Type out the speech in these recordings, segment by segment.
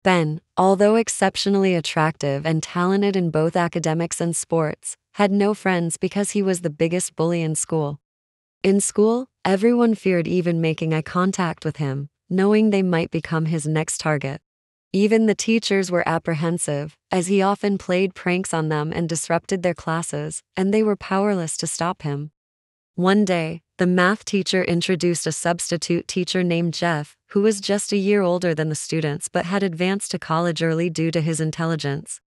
Ben, although exceptionally attractive and talented in both academics and sports, had no friends because he was the biggest bully in school. In school, everyone feared even making eye contact with him, knowing they might become his next target. Even the teachers were apprehensive, as he often played pranks on them and disrupted their classes, and they were powerless to stop him. One day, the math teacher introduced a substitute teacher named Jeff, who was just a year older than the students but had advanced to college early due to his intelligence.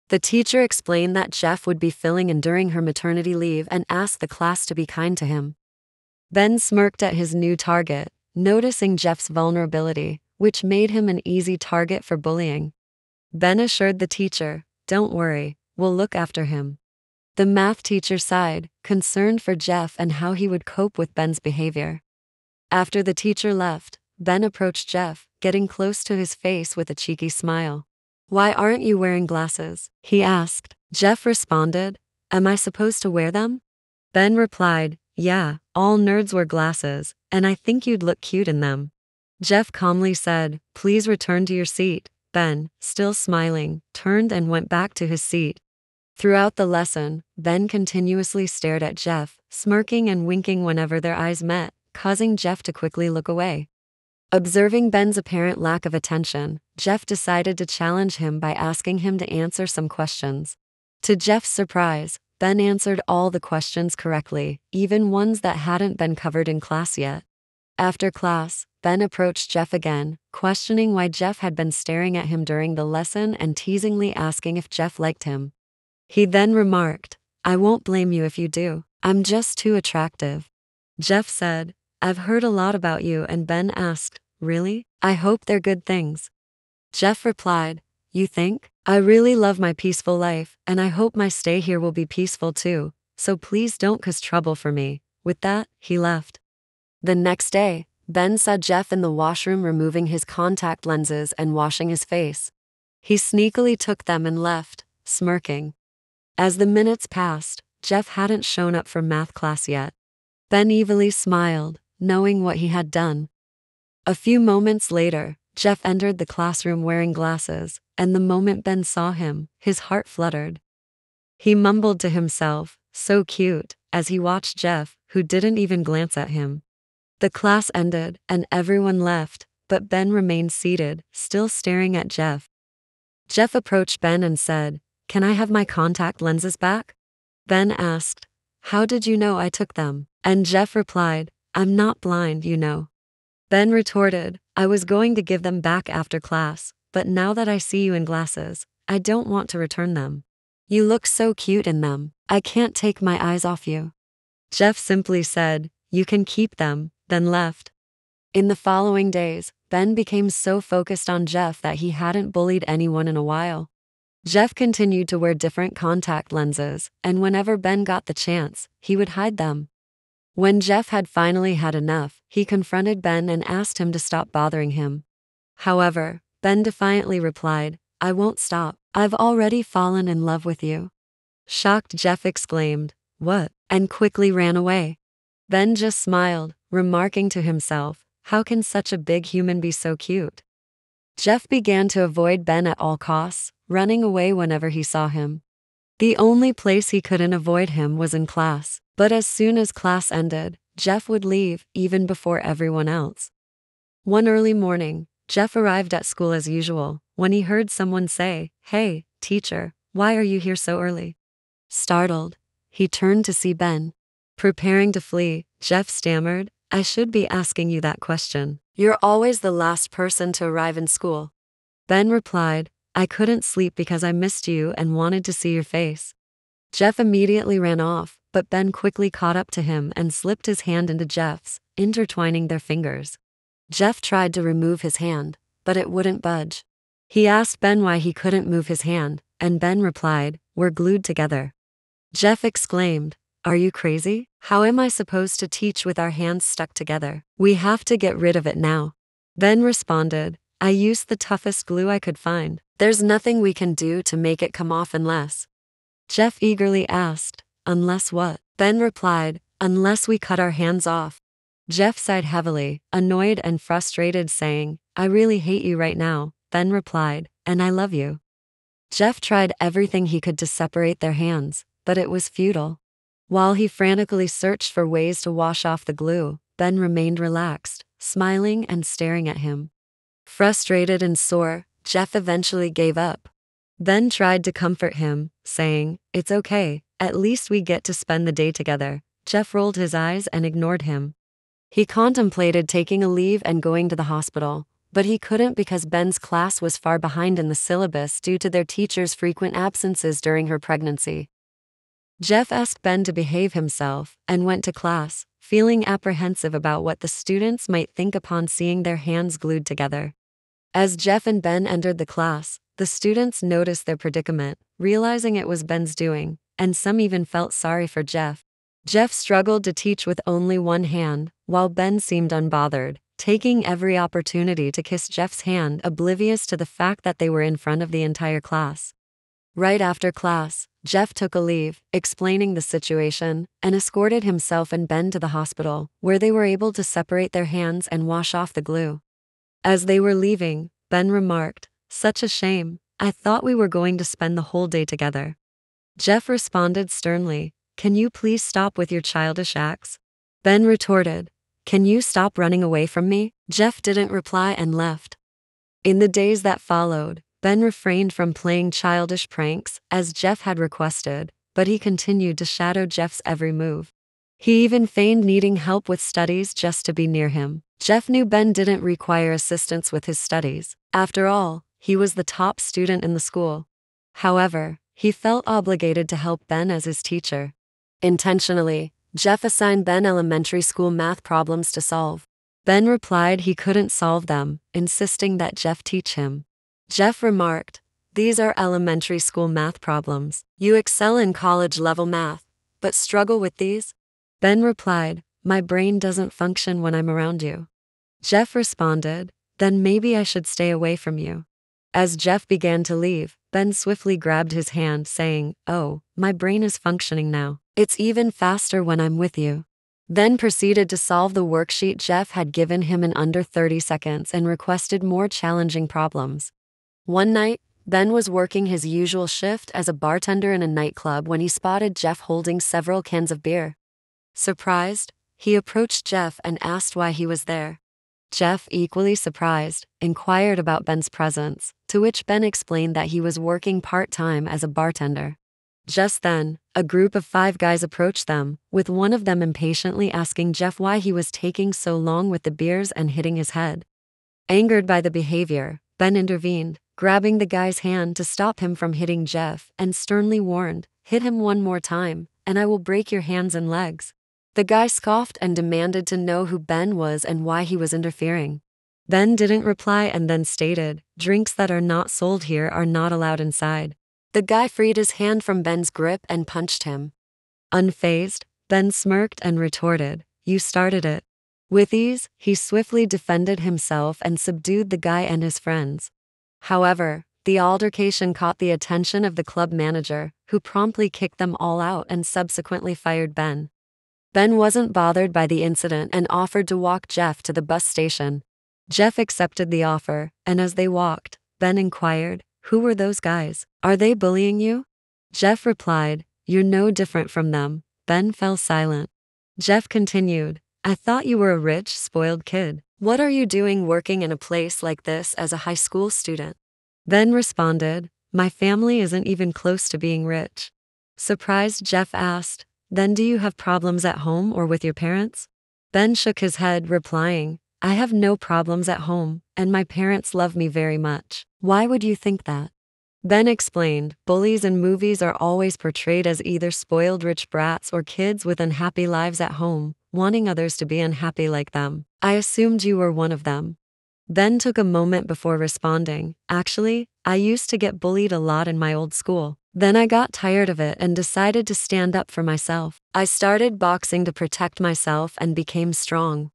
The teacher explained that Jeff would be filling in during her maternity leave and asked the class to be kind to him. Ben smirked at his new target, noticing Jeff's vulnerability, which made him an easy target for bullying. Ben assured the teacher, "Don't worry, we'll look after him." The math teacher sighed, concerned for Jeff and how he would cope with Ben's behavior. After the teacher left, Ben approached Jeff, getting close to his face with a cheeky smile. "Why aren't you wearing glasses?" he asked. Jeff responded, "Am I supposed to wear them?" Ben replied, "Yeah, all nerds wear glasses, and I think you'd look cute in them." Jeff calmly said, "Please return to your seat." Ben, still smiling, turned and went back to his seat. Throughout the lesson, Ben continuously stared at Jeff, smirking and winking whenever their eyes met, causing Jeff to quickly look away. Observing Ben's apparent lack of attention, Jeff decided to challenge him by asking him to answer some questions. To Jeff's surprise, Ben answered all the questions correctly, even ones that hadn't been covered in class yet. After class, Ben approached Jeff again, questioning why Jeff had been staring at him during the lesson and teasingly asking if Jeff liked him. He then remarked, "I won't blame you if you do. I'm just too attractive." Jeff said, "I've heard a lot about you," and Ben asked, "Really? I hope they're good things." Jeff replied, "You think? I really love my peaceful life, and I hope my stay here will be peaceful too, so please don't cause trouble for me." With that, he left. The next day, Ben saw Jeff in the washroom removing his contact lenses and washing his face. He sneakily took them and left, smirking. As the minutes passed, Jeff hadn't shown up for math class yet. Ben evilly smiled, knowing what he had done. A few moments later, Jeff entered the classroom wearing glasses, and the moment Ben saw him, his heart fluttered. He mumbled to himself, "So cute," as he watched Jeff, who didn't even glance at him. The class ended, and everyone left, but Ben remained seated, still staring at Jeff. Jeff approached Ben and said, "Can I have my contact lenses back?" Ben asked, "How did you know I took them?" And Jeff replied, "I'm not blind, you know." Ben retorted, "I was going to give them back after class, but now that I see you in glasses, I don't want to return them. You look so cute in them, I can't take my eyes off you." Jeff simply said, "You can keep them," then left. In the following days, Ben became so focused on Jeff that he hadn't bullied anyone in a while. Jeff continued to wear different contact lenses, and whenever Ben got the chance, he would hide them. When Jeff had finally had enough, he confronted Ben and asked him to stop bothering him. However, Ben defiantly replied, "I won't stop. I've already fallen in love with you." Shocked, Jeff exclaimed, "What?" and quickly ran away. Ben just smiled, remarking to himself, "How can such a big human be so cute?" Jeff began to avoid Ben at all costs, running away whenever he saw him. The only place he couldn't avoid him was in class, but as soon as class ended, Jeff would leave, even before everyone else. One early morning, Jeff arrived at school as usual, when he heard someone say, "Hey, teacher, why are you here so early?" Startled, he turned to see Ben. Preparing to flee, Jeff stammered, "I should be asking you that question. You're always the last person to arrive in school." Ben replied, "I couldn't sleep because I missed you and wanted to see your face." Jeff immediately ran off, but Ben quickly caught up to him and slipped his hand into Jeff's, intertwining their fingers. Jeff tried to remove his hand, but it wouldn't budge. He asked Ben why he couldn't move his hand, and Ben replied, "We're glued together." Jeff exclaimed, "Are you crazy? How am I supposed to teach with our hands stuck together? We have to get rid of it now." Ben responded, "I used the toughest glue I could find. There's nothing we can do to make it come off unless." Jeff eagerly asked, "Unless what?" Ben replied, "Unless we cut our hands off." Jeff sighed heavily, annoyed and frustrated, saying, "I really hate you right now, Ben replied, and I love you. Jeff tried everything he could to separate their hands, but it was futile. While he frantically searched for ways to wash off the glue, Ben remained relaxed, smiling and staring at him. Frustrated and sore, Jeff eventually gave up. Ben tried to comfort him, saying, It's okay, at least we get to spend the day together. Jeff rolled his eyes and ignored him. He contemplated taking a leave and going to the hospital, but he couldn't because Ben's class was far behind in the syllabus due to their teacher's frequent absences during her pregnancy. Jeff asked Ben to behave himself and went to class, feeling apprehensive about what the students might think upon seeing their hands glued together. As Jeff and Ben entered the class, the students noticed their predicament, realizing it was Ben's doing, and some even felt sorry for Jeff. Jeff struggled to teach with only one hand, while Ben seemed unbothered, taking every opportunity to kiss Jeff's hand, oblivious to the fact that they were in front of the entire class. Right after class, Jeff took a leave, explaining the situation, and escorted himself and Ben to the hospital, where they were able to separate their hands and wash off the glue. As they were leaving, Ben remarked, Such a shame, I thought we were going to spend the whole day together. Jeff responded sternly, Can you please stop with your childish acts? Ben retorted, Can you stop running away from me? Jeff didn't reply and left. In the days that followed, Ben refrained from playing childish pranks, as Jeff had requested, but he continued to shadow Jeff's every move. He even feigned needing help with studies just to be near him. Jeff knew Ben didn't require assistance with his studies. After all, he was the top student in the school. However, he felt obligated to help Ben as his teacher. Intentionally, Jeff assigned Ben elementary school math problems to solve. Ben replied he couldn't solve them, insisting that Jeff teach him. Jeff remarked, These are elementary school math problems. You excel in college-level math, but struggle with these? Ben replied, My brain doesn't function when I'm around you. Jeff responded, Then maybe I should stay away from you. As Jeff began to leave, Ben swiftly grabbed his hand, saying, Oh, my brain is functioning now. It's even faster when I'm with you. Then proceeded to solve the worksheet Jeff had given him in under 30 seconds and requested more challenging problems. One night, Ben was working his usual shift as a bartender in a nightclub when he spotted Jeff holding several cans of beer. Surprised, he approached Jeff and asked why he was there. Jeff, equally surprised, inquired about Ben's presence, to which Ben explained that he was working part-time as a bartender. Just then, a group of 5 guys approached them, with one of them impatiently asking Jeff why he was taking so long with the beers and hitting his head. Angered by the behavior, Ben intervened, grabbing the guy's hand to stop him from hitting Jeff, and sternly warned, Hit him one more time, and I will break your hands and legs. The guy scoffed and demanded to know who Ben was and why he was interfering. Ben didn't reply and then stated, Drinks that are not sold here are not allowed inside. The guy freed his hand from Ben's grip and punched him. Unfazed, Ben smirked and retorted, You started it. With ease, he swiftly defended himself and subdued the guy and his friends. However, the altercation caught the attention of the club manager, who promptly kicked them all out and subsequently fired Ben. Ben wasn't bothered by the incident and offered to walk Jeff to the bus station. Jeff accepted the offer, and as they walked, Ben inquired, Who were those guys? Are they bullying you? Jeff replied, You're no different from them. Ben fell silent. Jeff continued, I thought you were a rich, spoiled kid. What are you doing working in a place like this as a high school student? Ben responded, My family isn't even close to being rich. Surprised, Jeff asked, Then do you have problems at home or with your parents? Ben shook his head, replying, I have no problems at home, and my parents love me very much. Why would you think that? Ben explained, Bullies in movies are always portrayed as either spoiled rich brats or kids with unhappy lives at home, wanting others to be unhappy like them. I assumed you were one of them. Ben took a moment before responding, Actually, I used to get bullied a lot in my old school. Then I got tired of it and decided to stand up for myself. I started boxing to protect myself and became strong.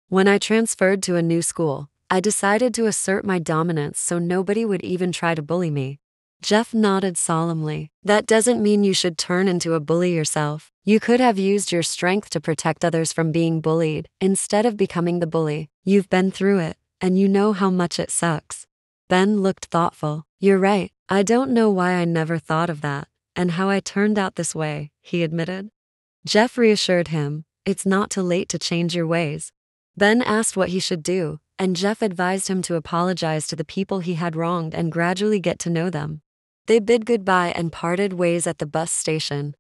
When I transferred to a new school, I decided to assert my dominance so nobody would even try to bully me. Jeff nodded solemnly. That doesn't mean you should turn into a bully yourself. You could have used your strength to protect others from being bullied, instead of becoming the bully. You've been through it, and you know how much it sucks. Ben looked thoughtful. You're right. I don't know why I never thought of that, and how I turned out this way, he admitted. Jeff reassured him, it's not too late to change your ways. Ben asked what he should do, and Jeff advised him to apologize to the people he had wronged and gradually get to know them. They bid goodbye and parted ways at the bus station.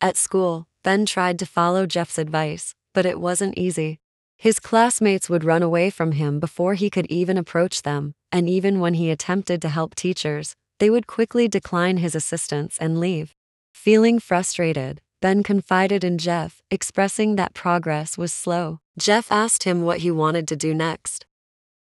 At school, Ben tried to follow Jeff's advice, but it wasn't easy. His classmates would run away from him before he could even approach them, and even when he attempted to help teachers, they would quickly decline his assistance and leave. Feeling frustrated, Ben confided in Jeff, expressing that progress was slow. Jeff asked him what he wanted to do next.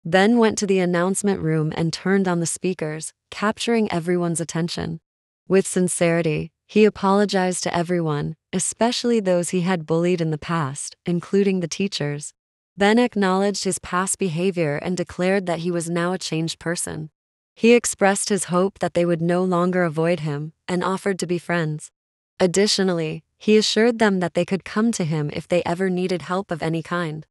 Ben went to the announcement room and turned on the speakers, capturing everyone's attention. With sincerity, he apologized to everyone, especially those he had bullied in the past, including the teachers. Ben acknowledged his past behavior and declared that he was now a changed person. He expressed his hope that they would no longer avoid him and offered to be friends. Additionally, he assured them that they could come to him if they ever needed help of any kind.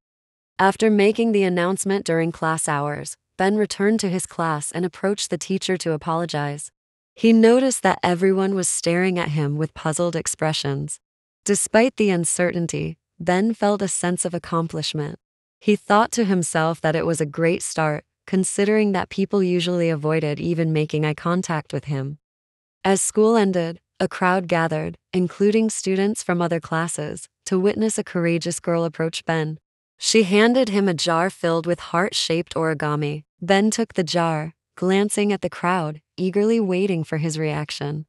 After making the announcement during class hours, Ben returned to his class and approached the teacher to apologize. He noticed that everyone was staring at him with puzzled expressions. Despite the uncertainty, Ben felt a sense of accomplishment. He thought to himself that it was a great start, considering that people usually avoided even making eye contact with him. As school ended, a crowd gathered, including students from other classes, to witness a courageous girl approach Ben. She handed him a jar filled with heart-shaped origami. Ben took the jar, glancing at the crowd, eagerly waiting for his reaction.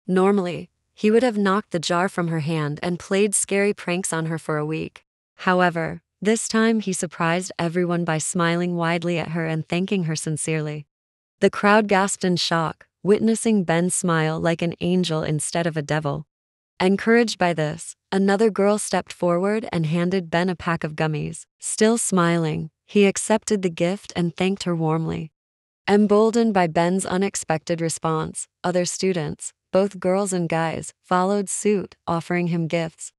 Normally, he would have knocked the jar from her hand and played scary pranks on her for a week. However, this time he surprised everyone by smiling widely at her and thanking her sincerely. The crowd gasped in shock, witnessing Ben smile like an angel instead of a devil. Encouraged by this, another girl stepped forward and handed Ben a pack of gummies. Still smiling, he accepted the gift and thanked her warmly. Emboldened by Ben's unexpected response, other students, both girls and guys, followed suit, offering him gifts.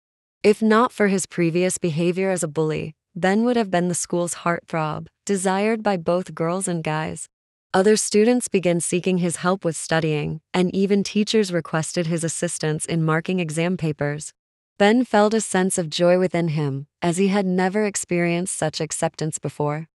If not for his previous behavior as a bully, Ben would have been the school's heartthrob, desired by both girls and guys. Other students began seeking his help with studying, and even teachers requested his assistance in marking exam papers. Ben felt a sense of joy within him, as he had never experienced such acceptance before.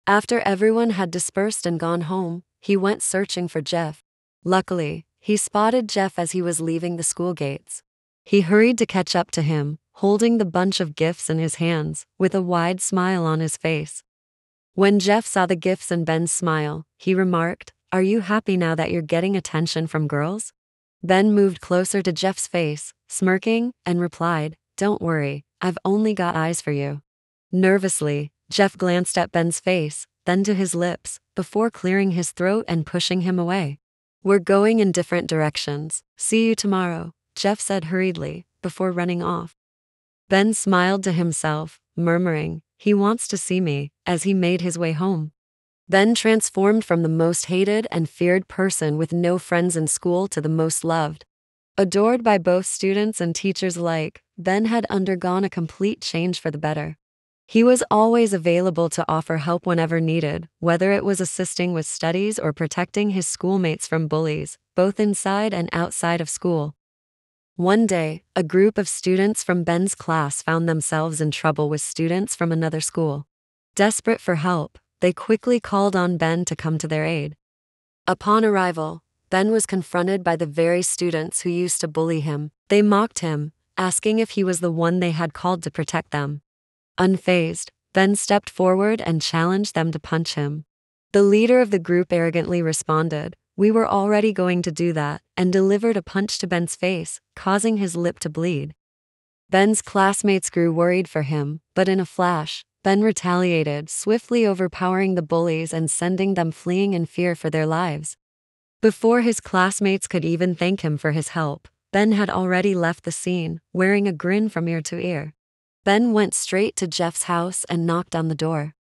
After everyone had dispersed and gone home, he went searching for Jeff. Luckily, he spotted Jeff as he was leaving the school gates. He hurried to catch up to him, holding the bunch of gifts in his hands, with a wide smile on his face. When Jeff saw the gifts and Ben's smile, he remarked, "Are you happy now that you're getting attention from girls?" Ben moved closer to Jeff's face, smirking, and replied, "Don't worry, I've only got eyes for you." Nervously, Jeff glanced at Ben's face, then to his lips, before clearing his throat and pushing him away. "We're going in different directions. See you tomorrow," Jeff said hurriedly, before running off. Ben smiled to himself, murmuring, "He wants to see me," as he made his way home. Ben transformed from the most hated and feared person with no friends in school to the most loved. Adored by both students and teachers alike, Ben had undergone a complete change for the better. He was always available to offer help whenever needed, whether it was assisting with studies or protecting his schoolmates from bullies, both inside and outside of school. One day, a group of students from Ben's class found themselves in trouble with students from another school. Desperate for help, they quickly called on Ben to come to their aid. Upon arrival, Ben was confronted by the very students who used to bully him. They mocked him, asking if he was the one they had called to protect them. Unfazed, Ben stepped forward and challenged them to punch him. The leader of the group arrogantly responded, "We were already going to do that," and delivered a punch to Ben's face, causing his lip to bleed. Ben's classmates grew worried for him, but in a flash, Ben retaliated, swiftly overpowering the bullies and sending them fleeing in fear for their lives. Before his classmates could even thank him for his help, Ben had already left the scene, wearing a grin from ear to ear. Ben went straight to Jeff's house and knocked on the door.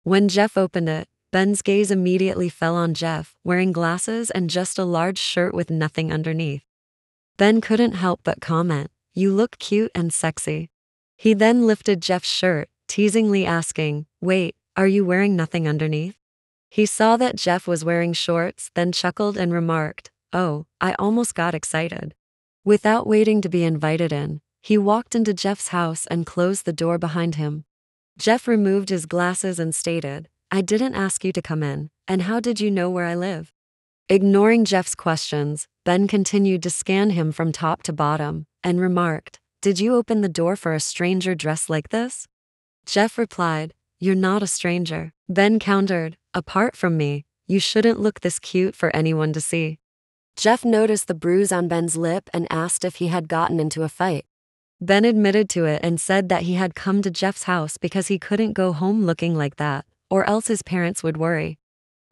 When Jeff opened it, Ben's gaze immediately fell on Jeff, wearing glasses and just a large shirt with nothing underneath. Ben couldn't help but comment, "You look cute and sexy." He then lifted Jeff's shirt, teasingly asking, "Wait, are you wearing nothing underneath?" He saw that Jeff was wearing shorts, then chuckled and remarked, "Oh, I almost got excited." Without waiting to be invited in, he walked into Jeff's house and closed the door behind him. Jeff removed his glasses and stated, "I didn't ask you to come in, and how did you know where I live?" Ignoring Jeff's questions, Ben continued to scan him from top to bottom and remarked, "Did you open the door for a stranger dressed like this?" Jeff replied, "You're not a stranger." Ben countered, "Apart from me, you shouldn't look this cute for anyone to see." Jeff noticed the bruise on Ben's lip and asked if he had gotten into a fight. Ben admitted to it and said that he had come to Jeff's house because he couldn't go home looking like that, or else his parents would worry.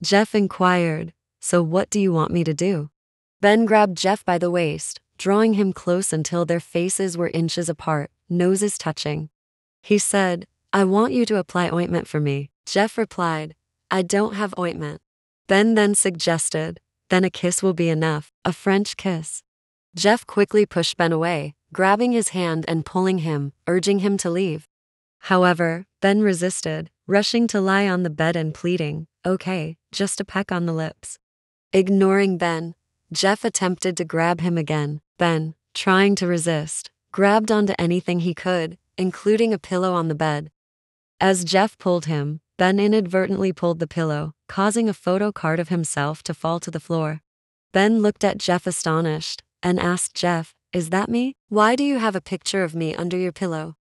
Jeff inquired, "So what do you want me to do?" Ben grabbed Jeff by the waist, drawing him close until their faces were inches apart, noses touching. He said, "I want you to apply ointment for me." Jeff replied, "I don't have ointment." Ben then suggested, "Then a kiss will be enough, a French kiss." Jeff quickly pushed Ben away, grabbing his hand and pulling him, urging him to leave. However, Ben resisted, rushing to lie on the bed and pleading, "Okay, just a peck on the lips." Ignoring Ben, Jeff attempted to grab him again. Ben, trying to resist, grabbed onto anything he could, including a pillow on the bed. As Jeff pulled him, Ben inadvertently pulled the pillow, causing a photo card of himself to fall to the floor. Ben looked at Jeff astonished and asked Jeff, "Is that me? Why do you have a picture of me under your pillow?"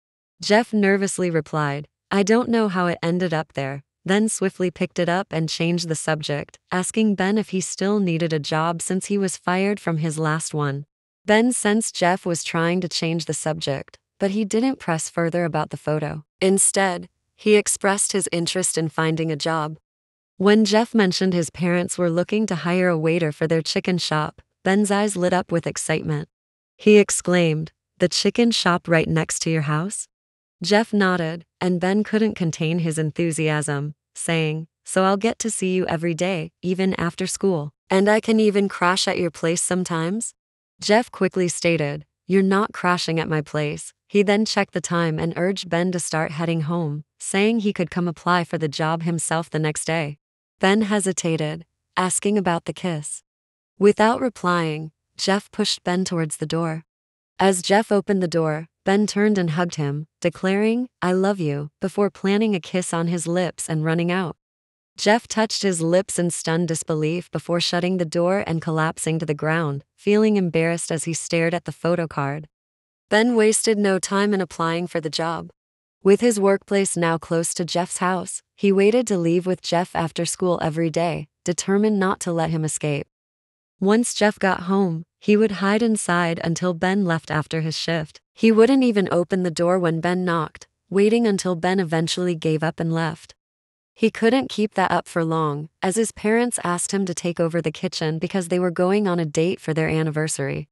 Jeff nervously replied, "I don't know how it ended up there," then swiftly picked it up and changed the subject, asking Ben if he still needed a job since he was fired from his last one. Ben sensed Jeff was trying to change the subject, but he didn't press further about the photo. Instead, he expressed his interest in finding a job. When Jeff mentioned his parents were looking to hire a waiter for their chicken shop, Ben's eyes lit up with excitement. He exclaimed, "The chicken shop right next to your house?" Jeff nodded, and Ben couldn't contain his enthusiasm, saying, "So I'll get to see you every day, even after school. And I can even crash at your place sometimes?" Jeff quickly stated, "You're not crashing at my place." He then checked the time and urged Ben to start heading home, saying he could come apply for the job himself the next day. Ben hesitated, asking about the kiss. Without replying, Jeff pushed Ben towards the door. As Jeff opened the door, Ben turned and hugged him, declaring, "I love you," before planting a kiss on his lips and running out. Jeff touched his lips in stunned disbelief before shutting the door and collapsing to the ground, feeling embarrassed as he stared at the photo card. Ben wasted no time in applying for the job. With his workplace now close to Jeff's house, he waited to leave with Jeff after school every day, determined not to let him escape. Once Jeff got home, he would hide inside until Ben left after his shift. He wouldn't even open the door when Ben knocked, waiting until Ben eventually gave up and left. He couldn't keep that up for long, as his parents asked him to take over the kitchen because they were going on a date for their anniversary.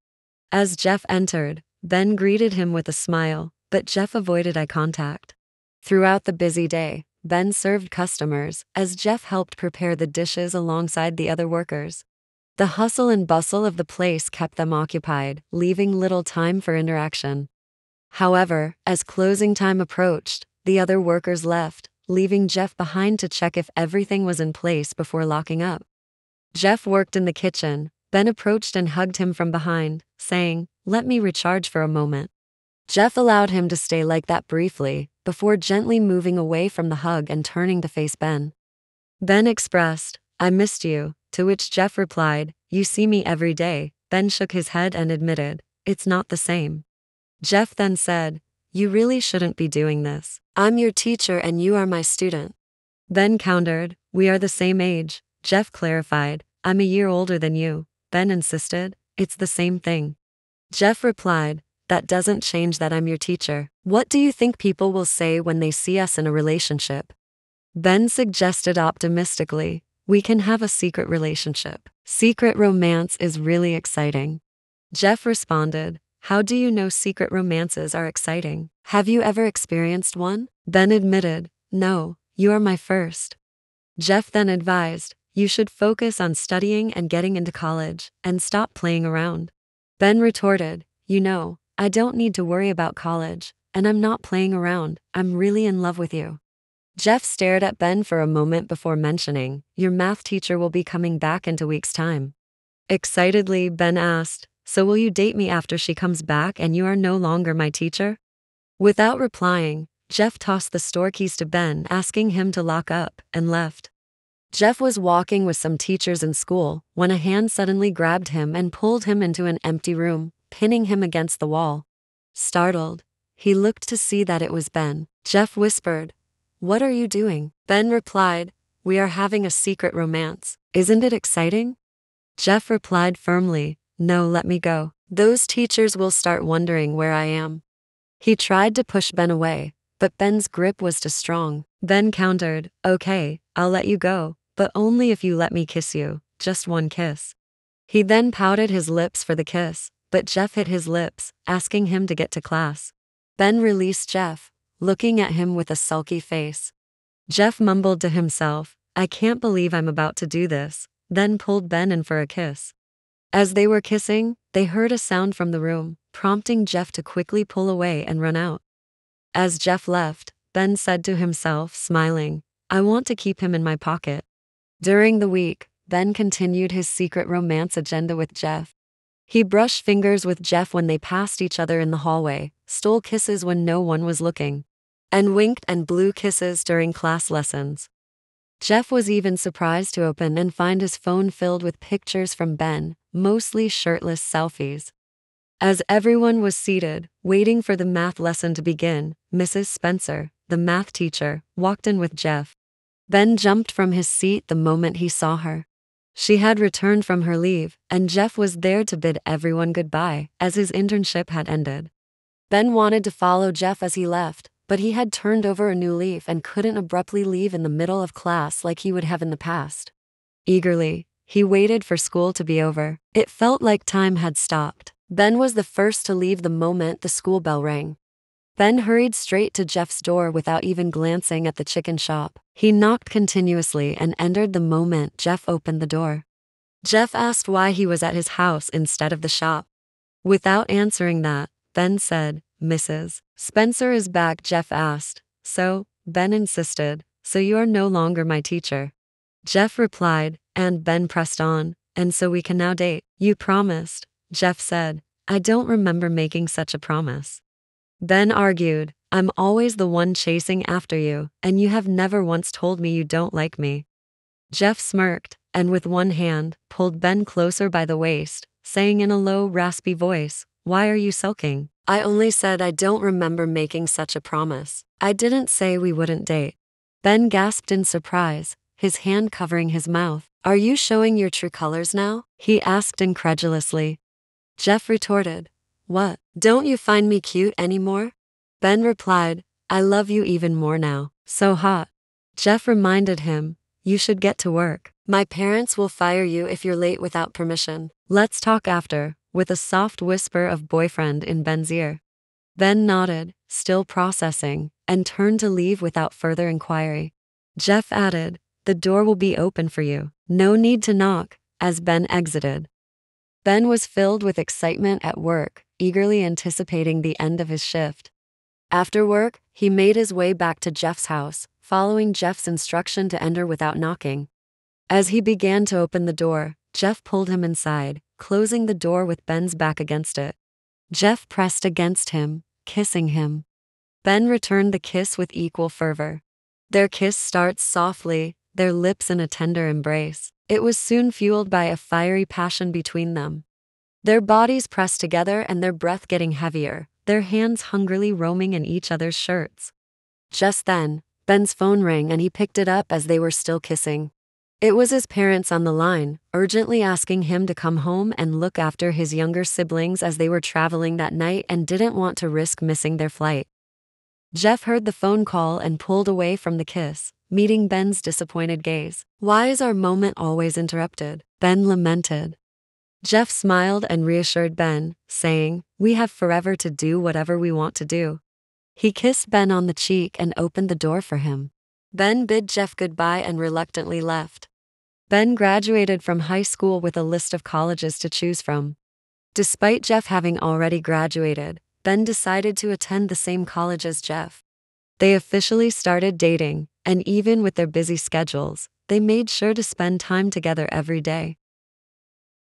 As Jeff entered, Ben greeted him with a smile, but Jeff avoided eye contact. Throughout the busy day, Ben served customers, as Jeff helped prepare the dishes alongside the other workers. The hustle and bustle of the place kept them occupied, leaving little time for interaction. However, as closing time approached, the other workers left, leaving Jeff behind to check if everything was in place before locking up. Jeff worked in the kitchen. Ben approached and hugged him from behind, saying, "Let me recharge for a moment." Jeff allowed him to stay like that briefly, before gently moving away from the hug and turning to face Ben. Ben expressed, "I missed you," to which Jeff replied, "You see me every day." Ben shook his head and admitted, "It's not the same." Jeff then said, "You really shouldn't be doing this. I'm your teacher and you are my student." Ben countered, "We are the same age." Jeff clarified, "I'm a year older than you." Ben insisted, "It's the same thing." Jeff replied, "That doesn't change that I'm your teacher. What do you think people will say when they see us in a relationship?" Ben suggested optimistically, "We can have a secret relationship. Secret romance is really exciting." Jeff responded, "How do you know secret romances are exciting? Have you ever experienced one?" Ben admitted, "No, you are my first." Jeff then advised, "You should focus on studying and getting into college, and stop playing around." Ben retorted, "You know, I don't need to worry about college, and I'm not playing around, I'm really in love with you." Jeff stared at Ben for a moment before mentioning, "Your math teacher will be coming back in 2 weeks' time." Excitedly, Ben asked, "So will you date me after she comes back and you are no longer my teacher?" Without replying, Jeff tossed the store keys to Ben, asking him to lock up, and left. Jeff was walking with some teachers in school when a hand suddenly grabbed him and pulled him into an empty room, pinning him against the wall. Startled, he looked to see that it was Ben. Jeff whispered, "What are you doing?" Ben replied, "We are having a secret romance. Isn't it exciting?" Jeff replied firmly, "No, let me go. Those teachers will start wondering where I am." He tried to push Ben away, but Ben's grip was too strong. Ben countered, "Okay, I'll let you go, but only if you let me kiss you, just one kiss." He then pouted his lips for the kiss, but Jeff hit his lips, asking him to get to class. Ben released Jeff, looking at him with a sulky face. Jeff mumbled to himself, "I can't believe I'm about to do this," then pulled Ben in for a kiss. As they were kissing, they heard a sound from the room, prompting Jeff to quickly pull away and run out. As Jeff left, Ben said to himself, smiling, "I want to keep him in my pocket." During the week, Ben continued his secret romance agenda with Jeff. He brushed fingers with Jeff when they passed each other in the hallway, stole kisses when no one was looking, and winked and blew kisses during class lessons. Jeff was even surprised to open and find his phone filled with pictures from Ben, mostly shirtless selfies. As everyone was seated, waiting for the math lesson to begin, Mrs. Spencer, the math teacher, walked in with Jeff. Ben jumped from his seat the moment he saw her. She had returned from her leave, and Jeff was there to bid everyone goodbye, as his internship had ended. Ben wanted to follow Jeff as he left, but he had turned over a new leaf and couldn't abruptly leave in the middle of class like he would have in the past. Eagerly, he waited for school to be over. It felt like time had stopped. Ben was the first to leave the moment the school bell rang. Ben hurried straight to Jeff's door without even glancing at the chicken shop. He knocked continuously and entered the moment Jeff opened the door. Jeff asked why he was at his house instead of the shop. Without answering that, Ben said, "Mrs. Spencer is back," Jeff asked. "So?" Ben insisted. "So you are no longer my teacher." Jeff replied, and Ben pressed on, "And so we can now date." "You promised," Jeff said. "I don't remember making such a promise." Ben argued, "I'm always the one chasing after you, and you have never once told me you don't like me." Jeff smirked, and with one hand, pulled Ben closer by the waist, saying in a low, raspy voice, "Why are you sulking?" "I only said I don't remember making such a promise. I didn't say we wouldn't date." Ben gasped in surprise, his hand covering his mouth. "Are you showing your true colors now?" he asked incredulously. Jeff retorted, "What? Don't you find me cute anymore?" Ben replied, "I love you even more now. So hot." Jeff reminded him, "You should get to work. My parents will fire you if you're late without permission. Let's talk after," with a soft whisper of boyfriend in Ben's ear. Ben nodded, still processing, and turned to leave without further inquiry. Jeff added, "The door will be open for you. No need to knock," as Ben exited. Ben was filled with excitement at work, eagerly anticipating the end of his shift. After work, he made his way back to Jeff's house, following Jeff's instruction to enter without knocking. As he began to open the door, Jeff pulled him inside, closing the door with Ben's back against it. Jeff pressed against him, kissing him. Ben returned the kiss with equal fervor. Their kiss starts softly, their lips in a tender embrace. It was soon fueled by a fiery passion between them. Their bodies pressed together and their breath getting heavier, their hands hungrily roaming in each other's shirts. Just then, Ben's phone rang and he picked it up as they were still kissing. It was his parents on the line, urgently asking him to come home and look after his younger siblings as they were traveling that night and didn't want to risk missing their flight. Jeff heard the phone call and pulled away from the kiss, meeting Ben's disappointed gaze. "Why is our moment always interrupted?" Ben lamented. Jeff smiled and reassured Ben, saying, "We have forever to do whatever we want to do." He kissed Ben on the cheek and opened the door for him. Ben bid Jeff goodbye and reluctantly left. Ben graduated from high school with a list of colleges to choose from. Despite Jeff having already graduated, Ben decided to attend the same college as Jeff. They officially started dating, And even with their busy schedules, they made sure to spend time together every day.